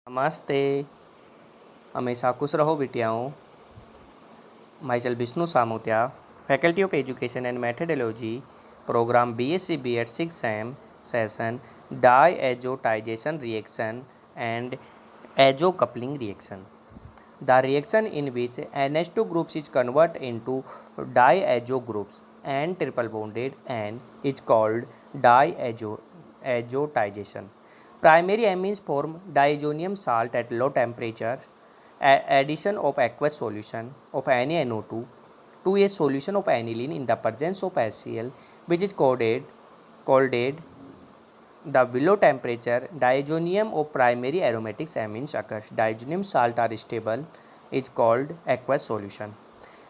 नमस्ते। हमेशा खुश रहो बिटियाओं। Myself Vishnu Samotya, faculty of education and methodology, programme BSc B.Ed 6 sem session diazotization reaction and azo-coupling reaction. The reaction in which NH2 groups is converted into diazo groups and triple bonded N is called diazotization. Primary amines form diazonium salt at low temperature. Addition of aqueous solution of NaNO2 to a solution of aniline in the presence of HCl, which is called the below temperature diazonium of primary aromatics amines occurs. Diazonium salt are stable is called aqueous solution.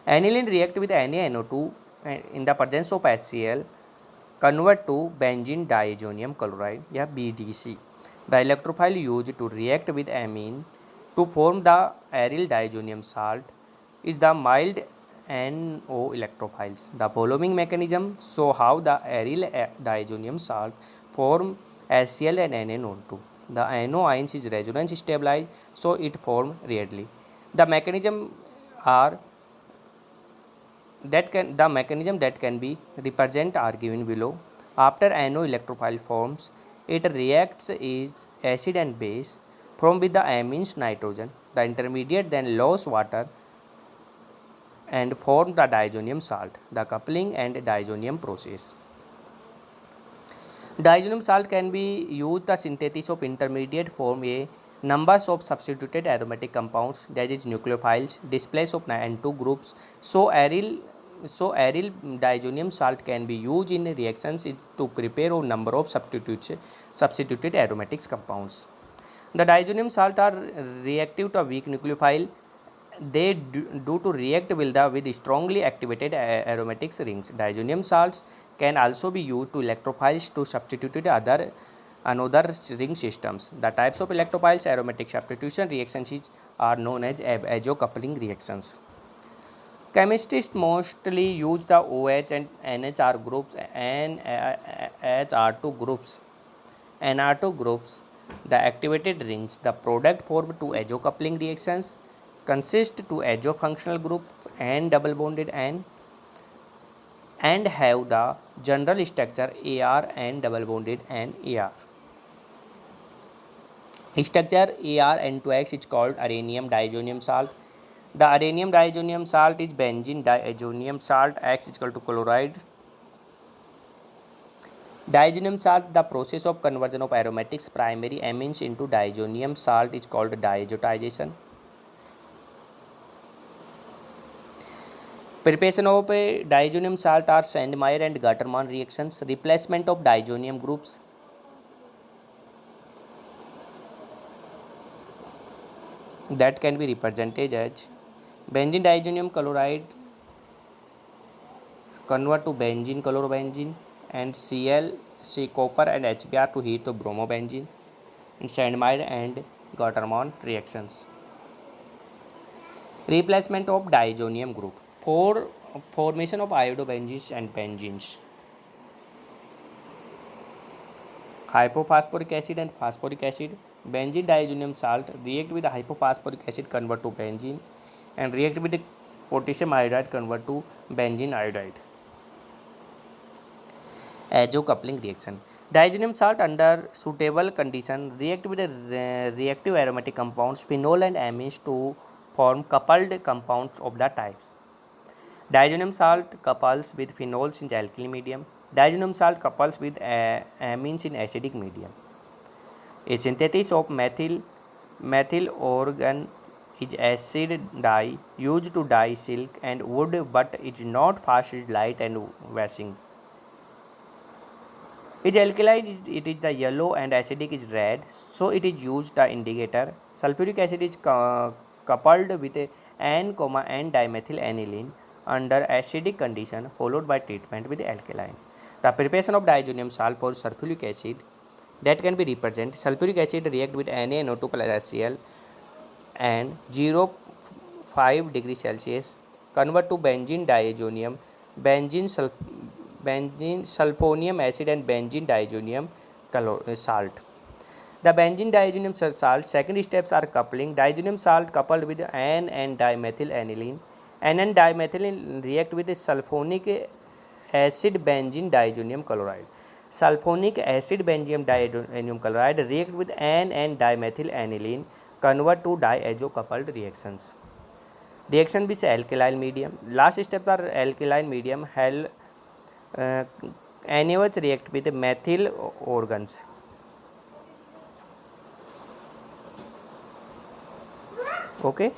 Aniline react with NaNO2 in the presence of HCl convert to benzene diazonium chloride या BDC. The electrophile used to react with amine to form the aryl diazonium salt is the mild NO electrophiles. The following mechanism show how the aryl diazonium salt form HCl and NaNO2. The NO ions is resonance stabilized, so it form readily. The mechanism that can be represented are given below. After NO electrophile forms, it reacts is acid and base form with the amines nitrogen. The intermediate then lose water and form the diazonium salt. The coupling and diazonium process. Diazonium salt can be used the synthesis of intermediate form a numbers of substituted aromatic compounds, that is nucleophiles, displace of N2 groups. So aryl diazonium salt can be used in reactions to prepare a number of substituted aromatic compounds. The diazonium salt are reactive to weak nucleophile. They do to react with strongly activated aromatic rings. Diazonium salts can also be used to electrophiles to substitute another ring systems. The types of electrophiles aromatic substitution reactions are known as azo-coupling reactions. Chemists mostly use the OH and NHR groups and HR2 groups, NR2 groups, the activated rings. The product formed two azo-coupling reactions consist to azo-functional group and double bonded N and have the general structure AR and double bonded NAR. Structure AR N2X is called aranium diazonium salt. The aranium diazonium salt is benzene diazonium salt, X is equal to chloride. Diazonium salt, the process of conversion of aromatics primary amines into diazonium salt is called diazotization. Preparation of a diazonium salt are Sandmeyer and Gattermann reactions. Replacement of diazonium groups. That can be represented as benzene diazonium chloride convert to benzene chlorobenzene and Cl, copper and HBr to heat to bromobenzene in Sandmeyer and Gattermann reactions. Replacement of diazonium group for formation of iodobenzenes and benzenes. Hypophosphoric acid and phosphoric acid. Benzene diazonium salt react with hypophosphoric acid convert to benzene and react with potassium iodide convert to benzene iodide. Azo-coupling reaction. Diazonium salt under suitable condition react with the reactive aromatic compounds phenol and amines to form coupled compounds of the types. Diazonium salt couples with phenols in alkyl medium. Diazonium salt couples with amines in acidic medium. A synthesis of methyl organ is acid dye used to dye silk and wood, but is not fast, light and washing. Is alkaline, it is the yellow and acidic is red, so it is used the indicator. Sulfuric acid is coupled with N, N dimethyl aniline under acidic condition followed by treatment with alkaline. The preparation of diazonium salt for sulfuric acid that can be represented. Sulfuric acid react with NaNO2 plus HCl and 0.5 degree Celsius convert to benzene diazonium, benzene sulfonium acid and benzene diazonium salt. The benzene diazonium salt second steps are coupling. Diazonium salt coupled with N and dimethyl aniline. N and dimethyl react with sulfonic acid benzene diazonium chloride. Sulfonic acid benzene diazonium chloride react with N and dimethyl aniline, convert to diazo coupled reactions. Reaction with alkyl medium. Last steps are alkyl medium. NaOH react with methyl organs. Okay.